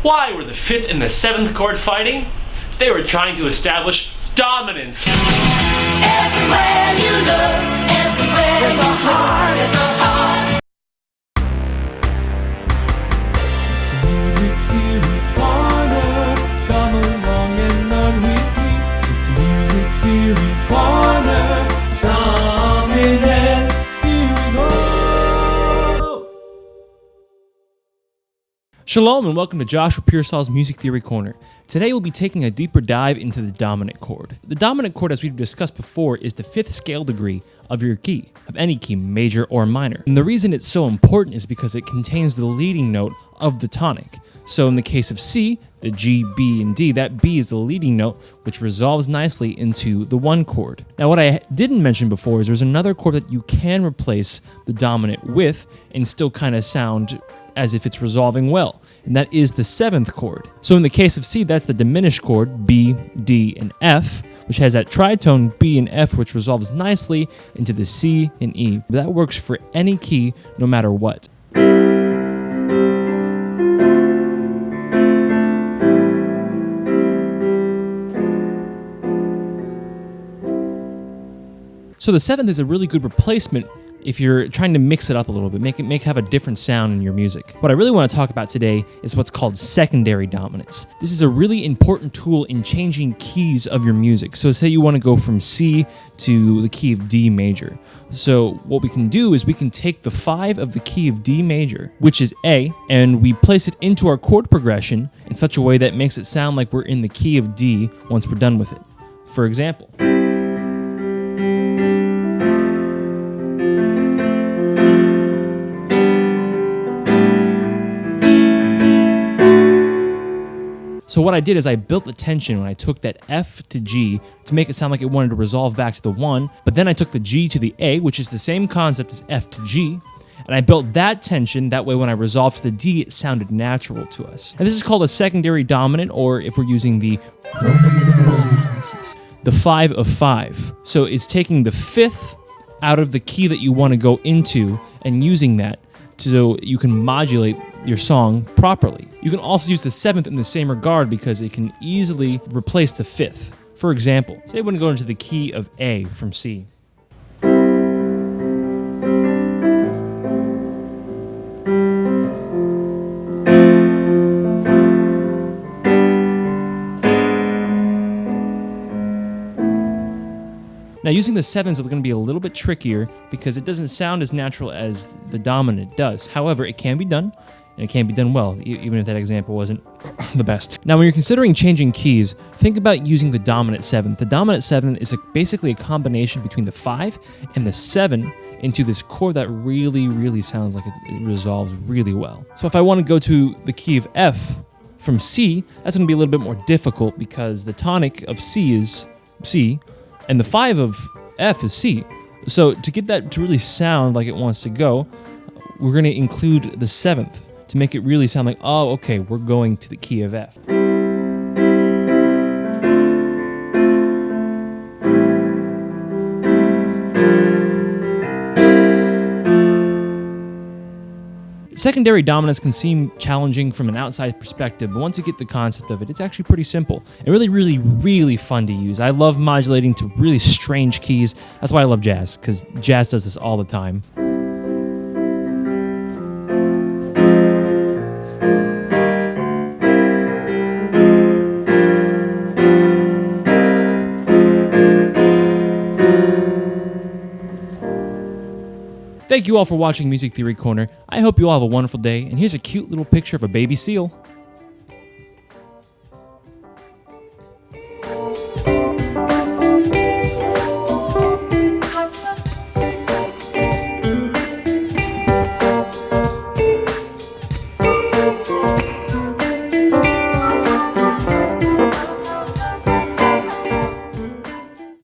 Why were the 5th and the 7th chord fighting? They were trying to establish dominance. Everywhere you look, everywhere there's a heart, there's a heart. It's the music theory corner. Come along and learn with me. It's the music theory corner. Dominance. Here we go. Shalom and welcome to Joshua Pearsall's Music Theory Corner. Today we'll be taking a deeper dive into the dominant chord. The dominant chord, as we've discussed before, is the 5th scale degree of your key, of any key, major or minor. And the reason it's so important is because it contains the leading note of the tonic. So in the case of C, the G, B, and D, that B is the leading note, which resolves nicely into the 1 chord. Now what I didn't mention before is there's another chord that you can replace the dominant with and still kind of sound as if it's resolving well, and that is the 7th chord. So in the case of C, that's the diminished chord, B, D, and F, which has that tritone B and F, which resolves nicely into the C and E. That works for any key, no matter what. So the 7th is a really good replacement if you're trying to mix it up a little bit, make have a different sound in your music. What I really want to talk about today is what's called secondary dominance. This is a really important tool in changing keys of your music. So say you want to go from C to the key of D major. So what we can do is we can take the 5 of the key of D major, which is A, and we place it into our chord progression in such a way that makes it sound like we're in the key of D once we're done with it. For example, so what I did is I built the tension when I took that F to G to make it sound like it wanted to resolve back to the 1, but then I took the G to the A, which is the same concept as F to G, and I built that tension, that way when I resolved to the D, it sounded natural to us. And this is called a secondary dominant, or if we're using the 5 of 5. So it's taking the 5th out of the key that you want to go into and using that so you can modulate your song properly. You can also use the 7th in the same regard because it can easily replace the 5th. For example, say I want to go into the key of A from C. Now using the 7s is going to be a little bit trickier because it doesn't sound as natural as the dominant does. However, it can be done, and it can be done well, even if that example wasn't the best. Now when you're considering changing keys, think about using the dominant 7th. The dominant 7th is basically a combination between the 5 and the 7 into this chord that really sounds like it resolves really well. So if I want to go to the key of F from C, that's going to be a little bit more difficult because the tonic of C is C, and the 5 of F is C. So to get that to really sound like it wants to go, we're going to include the 7th to make it really sound like, oh, okay, we're going to the key of F. Secondary dominance can seem challenging from an outside perspective, but once you get the concept of it, it's actually pretty simple and really fun to use. I love modulating to really strange keys. That's why I love jazz, because jazz does this all the time. Thank you all for watching Music Theory Corner. I hope you all have a wonderful day, and here's a cute little picture of a baby seal.